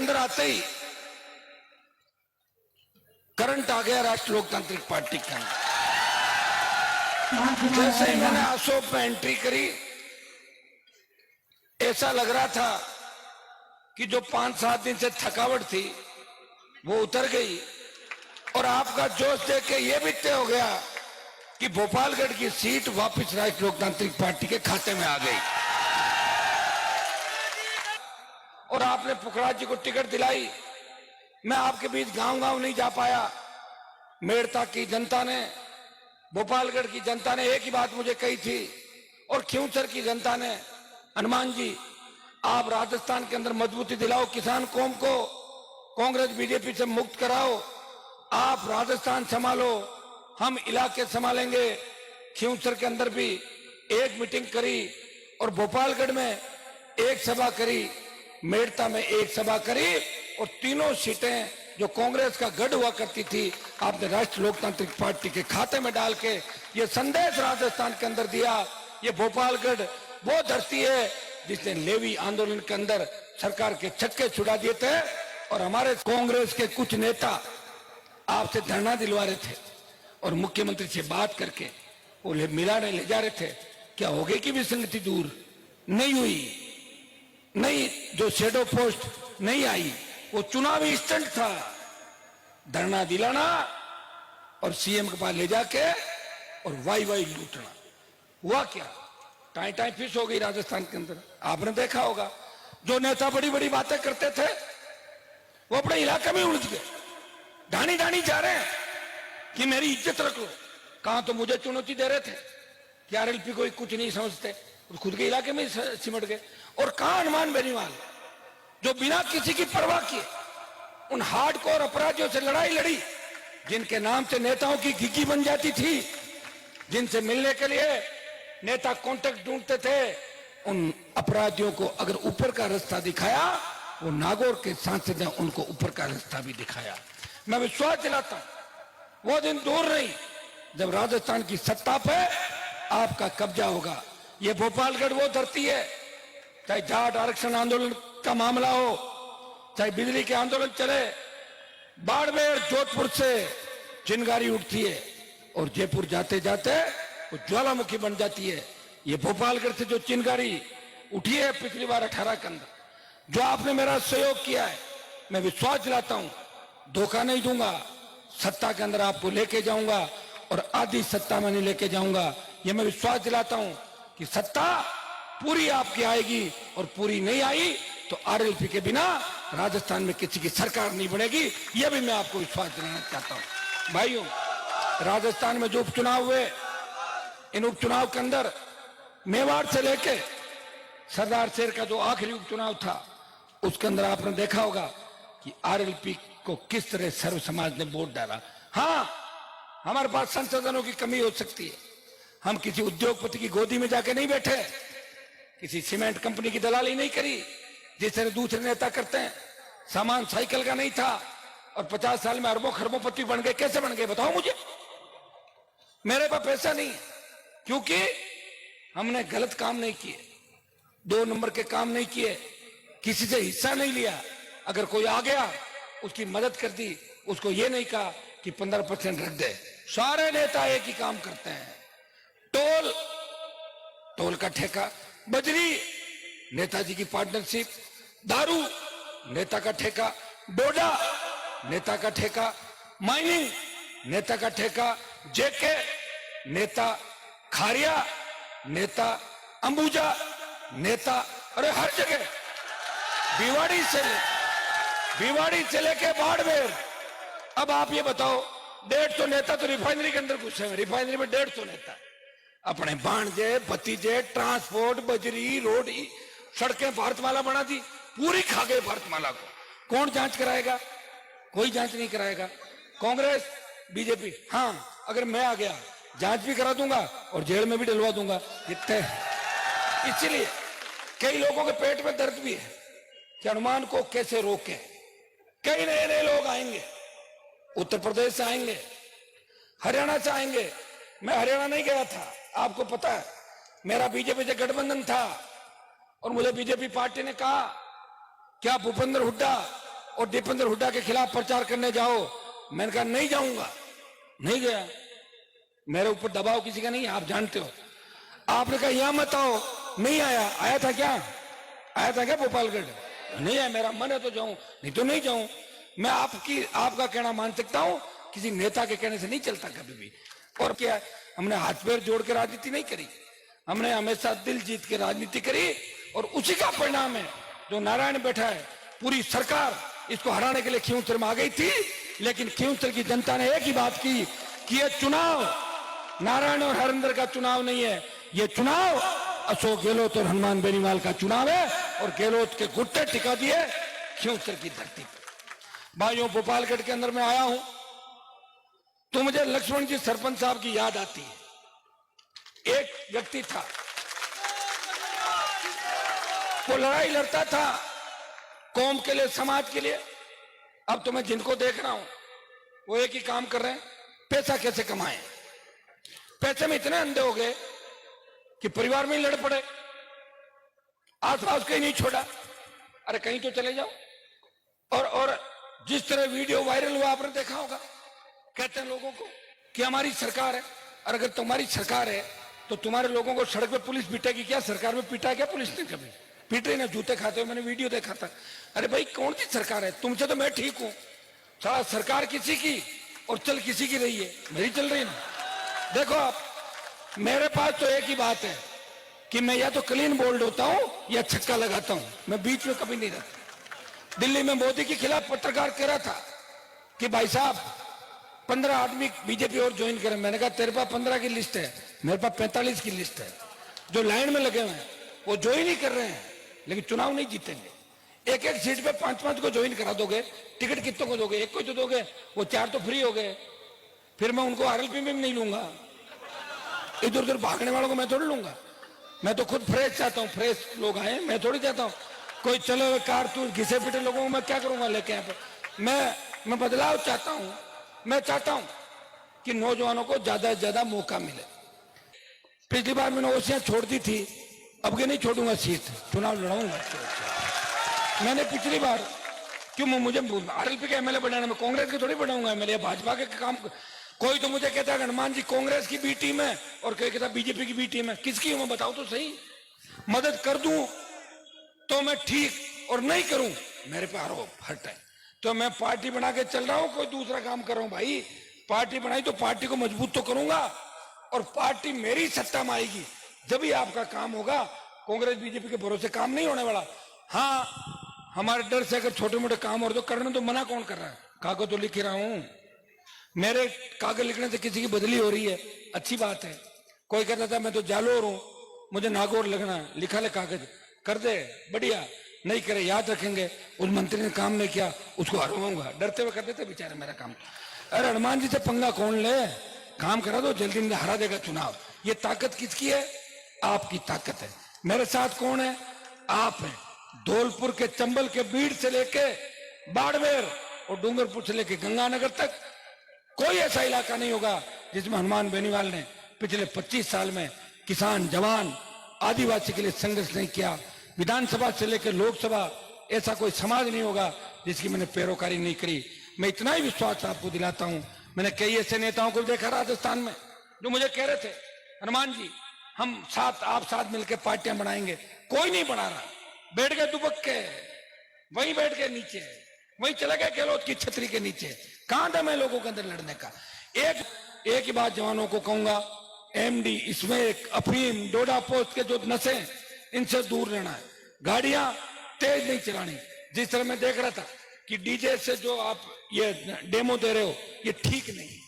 अंदर आते ही करंट आ गया राष्ट्रीय लोकतांत्रिक पार्टी के अंदर। जैसे ही मैंने आसोप में एंट्री करी, ऐसा लग रहा था कि जो 5-7 दिन से थकावट थी वो उतर गई, और आपका जोश देख के ये भी तय हो गया कि भोपालगढ़ की सीट वापस राष्ट्रीय लोकतांत्रिक पार्टी के खाते में आ गई। और आपने पुखराज जी को टिकट दिलाई। मैं आपके बीच गांव गांव नहीं जा पाया। मेड़ता की जनता ने, भोपालगढ़ की जनता ने एक ही बात मुझे कही थी, और खियूंसर की जनता ने, हनुमान जी आप राजस्थान के अंदर मजबूती दिलाओ, किसान कौम को कांग्रेस बीजेपी से मुक्त कराओ, आप राजस्थान संभालो, हम इलाके संभालेंगे। खियूंसर के अंदर भी एक मीटिंग करी, और भोपालगढ़ में एक सभा करी, मेड़ता में एक सभा करी, और तीनों सीटें जो कांग्रेस का गढ़ हुआ करती थी आपने राष्ट्रीय लोकतांत्रिक पार्टी के खाते में डाल के ये संदेश राजस्थान के अंदर दिया। ये भोपालगढ़ वो धरती है जिसने लेवी आंदोलन के अंदर सरकार के छक्के छुड़ा दिए थे, और हमारे कांग्रेस के कुछ नेता आपसे धरना दिलवा रहे थे और मुख्यमंत्री से बात करके वो मिलाने ले जा रहे थे। क्या हो गई कि विसंगति दूर नहीं हुई? नहीं, जो शेडो पोस्ट नहीं आई वो चुनावी स्टंट था। धरना दिलाना और सीएम के पास ले जाके और वाई वाई लूटना। हुआ क्या? टाई टाई फिश हो गई राजस्थान के अंदर। आपने देखा होगा जो नेता बड़ी बड़ी बातें करते थे वो अपने इलाके में उलझ गए, ढानी ढानी जा रहे हैं कि मेरी इज्जत रख लो। कहां तो मुझे चुनौती दे रहे थे कि आरएलपी को कुछ नहीं समझते, खुद के इलाके में सिमट गए। और कहां हनुमान बेनीवाल जो बिना किसी की परवाह किए उन हार्डकोर अपराधियों से लड़ाई लड़ी, जिनके नाम से नेताओं की घिघी बन जाती थी, जिनसे मिलने के लिए नेता कांटेक्ट ढूंढते थे। उन अपराधियों को अगर ऊपर का रास्ता दिखाया, वो नागौर के सांसद ने उनको ऊपर का रास्ता भी दिखाया। मैं विश्वास दिलाता हूं वो दिन दूर नहीं जब राजस्थान की सत्ता पे आपका कब्जा होगा। ये भोपालगढ़ वो धरती है, चाहे जाट आरक्षण आंदोलन का मामला हो, चाहे बिजली के आंदोलन चले, बाड़मेर जोधपुर से चिंगारी उठती है और जयपुर जाते जाते वो ज्वालामुखी बन जाती है। ये भोपालगढ़ से जो चिंगारी उठी है पिछली बार 18 के अंदर, जो आपने मेरा सहयोग किया है, मैं विश्वास दिलाता हूं धोखा नहीं दूंगा। सत्ता के अंदर आपको लेके जाऊंगा और आधी सत्ता में नहीं लेके जाऊंगा। ये मैं विश्वास दिलाता हूं कि सत्ता पूरी आपकी आएगी, और पूरी नहीं आई तो आरएलपी के बिना राजस्थान में किसी की सरकार नहीं बनेगी। यह भी मैं आपको विश्वास दिलाना चाहता हूं। भाइयों, राजस्थान में जो उपचुनाव हुए, इन उपचुनाव के अंदर मेवाड़ से लेके सरदार शेर का जो आखिरी उपचुनाव था, उसके अंदर आपने देखा होगा कि आरएलपी को किस तरह सर्व समाज ने वोट डाला। हाँ, हमारे पास संसाधनों की कमी हो सकती है, हम किसी उद्योगपति की गोदी में जाके नहीं बैठे, किसी सीमेंट कंपनी की दलाली नहीं करी जिस तरह दूसरे नेता करते हैं। सामान साइकिल का नहीं था और 50 साल में अरबों खरबों बन गए। कैसे बन गए बताओ मुझे? मेरे पास पैसा नहीं है क्योंकि हमने गलत काम नहीं किए, 2 नंबर के काम नहीं किए, किसी से हिस्सा नहीं लिया। अगर कोई आ गया उसकी मदद कर दी, उसको ये नहीं कहा कि 15% रख दे। सारे नेता एक ही काम करते हैं। टोल का ठेका, बजरी नेताजी की पार्टनरशिप, दारू नेता का ठेका, डोडा नेता का ठेका, माइनिंग नेता का ठेका, जेके नेता, खारिया नेता, अंबुजा नेता, अरे हर जगह, भिवाड़ी से लेके बाड़मेर। अब आप ये बताओ, 150 नेता तो रिफाइनरी के अंदर घुसे हैं। रिफाइनरी में 150 नेता अपने भांजे भतीजे, ट्रांसपोर्ट, बजरी, रोड, सड़कें भारतमाला बना दी, पूरी खा गए भारतमाला को। कौन जांच कराएगा? कोई जांच नहीं कराएगा। कांग्रेस बीजेपी, हाँ अगर मैं आ गया जांच भी करा दूंगा और जेल में भी डलवा दूंगा। इतने इसलिए कई लोगों के पेट में दर्द भी है कि हनुमान को कैसे रोकें। कई नए नए लोग आएंगे, उत्तर प्रदेश से आएंगे, हरियाणा से आएंगे। मैं हरियाणा नहीं गया था, आपको पता है, मेरा बीजेपी से गठबंधन था और मुझे बीजेपी पार्टी ने कहा क्या भूपेंद्र हुड्डा और दीपेंद्र हुड्डा के खिलाफ प्रचार करने जाओ। मैंने कहा नहीं जाऊंगा, नहीं गया। मेरे ऊपर दबाव किसी का नहीं, आप जानते हो। आपने कहा यहां मत आओ, नहीं आया। आया था क्या? आया था क्या भोपालगढ़? नहीं आया। मेरा मन है तो जाऊं, नहीं तो नहीं जाऊं। मैं आपका कहना मान सकता हूं, किसी नेता के कहने से नहीं चलता कभी भी। और क्या, हमने हाथ पैर जोड़ के राजनीति नहीं करी, हमने हमेशा दिल जीत के राजनीति करी। और उसी का परिणाम है जो नारायण बैठा है। पूरी सरकार इसको हराने के लिए खींवसर में आ गई थी, लेकिन खींवसर की जनता ने एक ही बात की कि ये चुनाव नारायण और हरिंदर का चुनाव नहीं है, ये चुनाव अशोक गहलोत और हनुमान बेनीवाल का चुनाव है। और गहलोत के घुट्टे टिका दिए खींवसर की धरती पर। भाइयों, भोपालगढ़ के अंदर मैं आया हूं तो मुझे लक्ष्मण जी सरपंच साहब की याद आती है। एक व्यक्ति था, वो लड़ाई लड़ता था कौम के लिए, समाज के लिए। अब तो मैं जिनको देख रहा हूं वो एक ही काम कर रहे हैं, पैसा कैसे कमाएं। पैसे में इतने अंधे हो गए कि परिवार में ही लड़ पड़े, आसपास कहीं नहीं छोड़ा। अरे कहीं तो चले जाओ। और जिस तरह वीडियो वायरल हुआ आपने देखा होगा, कहते हैं लोगों को कि हमारी सरकार है। और अगर तुम्हारी सरकार है तो तुम्हारे लोगों को सड़क पे पुलिस पीटेगी क्या? सरकार में पीटा क्या पुलिस ने? कभी पीटे ना, जूते खाते हुए मैंने वीडियो देखा था। अरे भाई कौन सी सरकार है? तुमसे तो मैं ठीक हूं, सारा सरकार किसी की और चल किसी की रही है, मेरी चल रही ना। देखो आप, मेरे पास तो एक ही बात है कि मैं या तो क्लीन बोल्ड होता हूं या छक्का लगाता हूं, मैं बीच में कभी नहीं रहता। दिल्ली में मोदी के खिलाफ पत्रकार कह रहा था कि भाई साहब 15 आदमी बीजेपी और ज्वाइन करें। मैंने कहा तेरे पास 15 की लिस्ट है, मेरे पास 45 की लिस्ट है। जो लाइन में लगे हुए हैं वो ज्वाइन ही कर रहे हैं, लेकिन चुनाव नहीं जीतेंगे। एक एक सीट पे 5-5 को ज्वाइन करा दोगे, टिकट कितनों को दोगे? एक को तो दोगे, वो 4 तो फ्री हो गए। फिर मैं उनको आरएलपी में भी नहीं लूंगा, इधर उधर भागने वालों को मैं थोड़ी लूंगा। मैं तो खुद फ्रेश चाहता हूँ, फ्रेश लोग आए, मैं थोड़ी चाहता हूँ कोई चले हुए कारतूस घिसे पिटे लोगों को मैं क्या करूंगा लेके यहाँ पे। मैं बदलाव चाहता हूँ। मैं चाहता हूं कि नौजवानों को ज्यादा से ज्यादा मौका मिले। पिछली बार मैंने ओसियां छोड़ दी थी, अब के नहीं छोड़ूंगा सीट, चुनाव लड़ाऊंगा। मैंने पिछली बार क्यों, मुझे आरएलपी के एमएलए बनाना, मैं कांग्रेस के थोड़ी बनाऊंगा एमएलए, भाजपा के काम। कोई तो मुझे कहता है हनुमान जी कांग्रेस की बी टीम है और कोई कहता बीजेपी की बी टीम है। किसकी हूं बताओ तो सही। मदद कर दूं तो मैं ठीक, और नहीं करूं मेरे पे आरोप हर टाइम। तो मैं पार्टी बना के चल रहा हूं, कोई दूसरा काम कर रहा हूं। भाई पार्टी बनाई तो पार्टी को मजबूत तो करूंगा, और पार्टी मेरी सत्ता में आएगी जब ही आपका काम होगा। कांग्रेस बीजेपी के भरोसे काम नहीं होने वाला। हाँ, हमारे डर से अगर छोटे मोटे काम और तो करने तो मना कौन कर रहा है? कागज तो लिख रहा हूं, मेरे कागज लिखने से किसी की बदली हो रही है, अच्छी बात है। कोई कहता था मैं तो जालोर हूं, मुझे नागौर लगना, लिखा ले कागज, कर दे, बढ़िया। नहीं करे याद रखेंगे, उस मंत्री ने काम नहीं किया उसको हरवाऊंगा, डरते हुए कर देते बेचारे मेरा काम। अरे हनुमान जी से पंगा कौन ले, काम करा दो, जल्दी में हरा देगा चुनाव। ये ताकत किसकी है? आपकी ताकत है। मेरे साथ कौन है? आप हैं। धौलपुर के चंबल के बीड़ से लेके बाड़मेर और डूंगरपुर से लेके गंगानगर तक कोई ऐसा इलाका नहीं होगा जिसमें हनुमान बेनीवाल ने पिछले 25 साल में किसान, जवान, आदिवासी के लिए संघर्ष नहीं किया। विधानसभा से लेकर लोकसभा ऐसा कोई समाज नहीं होगा जिसकी मैंने पैरोकारी नहीं करी। मैं इतना ही विश्वास आपको दिलाता हूं। मैंने कई ऐसे नेताओं को देखा राजस्थान में जो मुझे कह रहे थे हनुमान जी हम साथ, आप साथ मिलकर पार्टियां बनाएंगे। कोई नहीं बना रहा, बैठ गए दुबक के, वहीं बैठ गए नीचे, वहीं चले गए गहलोत की छतरी के नीचे। कहां दम है लोगों के अंदर लड़ने का? एक ही बात जवानों को कहूंगा, एमडी, स्मोक, अफीम, डोडा पोस्ट के जो नशे, इनसे दूर रहना है। गाड़ियां तेज नहीं चलानी। जिस तरह मैं देख रहा था कि डीजे से जो आप ये डेमो दे रहे हो, ये ठीक नहीं।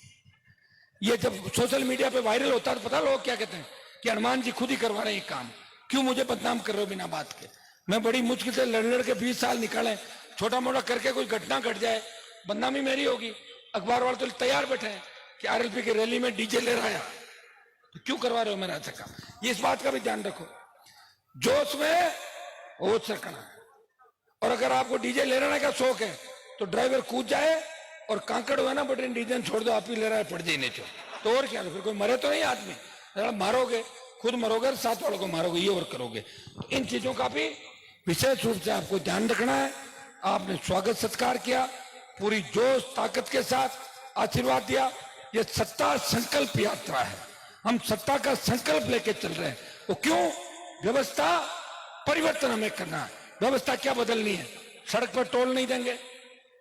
ये जब सोशल मीडिया पे वायरल होता है तो पता लोग क्या कहते हैं कि हनुमान जी खुद ही करवा रहे हैं काम, क्यों मुझे बदनाम कर रहे हो बिना बात के। मैं बड़ी मुश्किल से लड़ के 20 साल निकाले, छोटा मोटा करके कोई घटना घट जाए बदनामी मेरी होगी। अखबार वाले तो तैयार बैठे हैं कि आरएलपी की रैली में डीजे ले रहा है, तो क्यों करवा रहे हो मेरा ऐसा काम? ये इस बात का भी ध्यान रखो, जोश में होश रखना है। और अगर आपको डीजे ले रहने का शौक है तो ड्राइवर कूद जाए और कांकड़ हुआ ना बटन डीजे छोड़ दो, आप ही ले रहा है, पड़ जाए नीचे, तो और क्या? फिर कोई मरे तो नहीं आदमी, मारोगे खुद मरोगे, साथ वालों को मारोगे, ये और करोगे। तो इन चीजों का भी विशेष रूप से आपको ध्यान रखना है। आपने स्वागत सत्कार किया, पूरी जोश ताकत के साथ आशीर्वाद दिया। ये सत्ता संकल्प यात्रा है, हम सत्ता का संकल्प लेके चल रहे हैं। वो क्यों? व्यवस्था परिवर्तन हमें करना है। व्यवस्था क्या बदलनी है? सड़क पर टोल नहीं देंगे,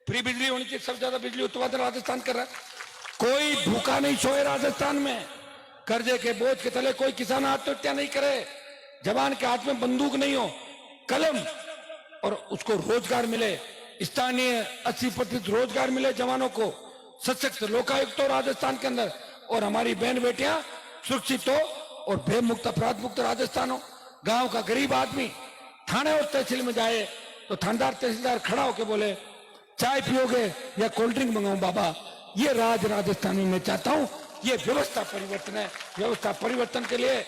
फ्री बिजली होनी चाहिए। सबसे ज्यादा बिजली उत्पादन राजस्थान कर रहा है। कोई भूखा नहीं सोए राजस्थान में, कर्जे के बोझ के तले कोई किसान आत्महत्या नहीं करे, जवान के हाथ में बंदूक नहीं हो, कलम, और उसको रोजगार मिले, स्थानीय 80% रोजगार मिले जवानों को, सशक्त लोकायुक्त हो राजस्थान के अंदर, और हमारी बहन बेटियां सुरक्षित हो और भय मुक्त अपराध मुक्त राजस्थान हो। गांव का गरीब आदमी थाने और तहसील में जाए तो थानेदार तहसीलदार खड़ा होकर बोले चाय पियोगे या कोल्ड ड्रिंक मंगाऊं बाबा। ये राजस्थान में मैं चाहता हूं। ये व्यवस्था परिवर्तन है। व्यवस्था परिवर्तन के लिए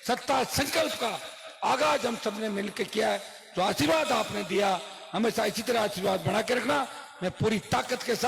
सत्ता संकल्प का आगाज हम सबने मिलकर किया है। जो आशीर्वाद आपने दिया, हमेशा इसी तरह आशीर्वाद बढ़ा के रखना। मैं पूरी ताकत के साथ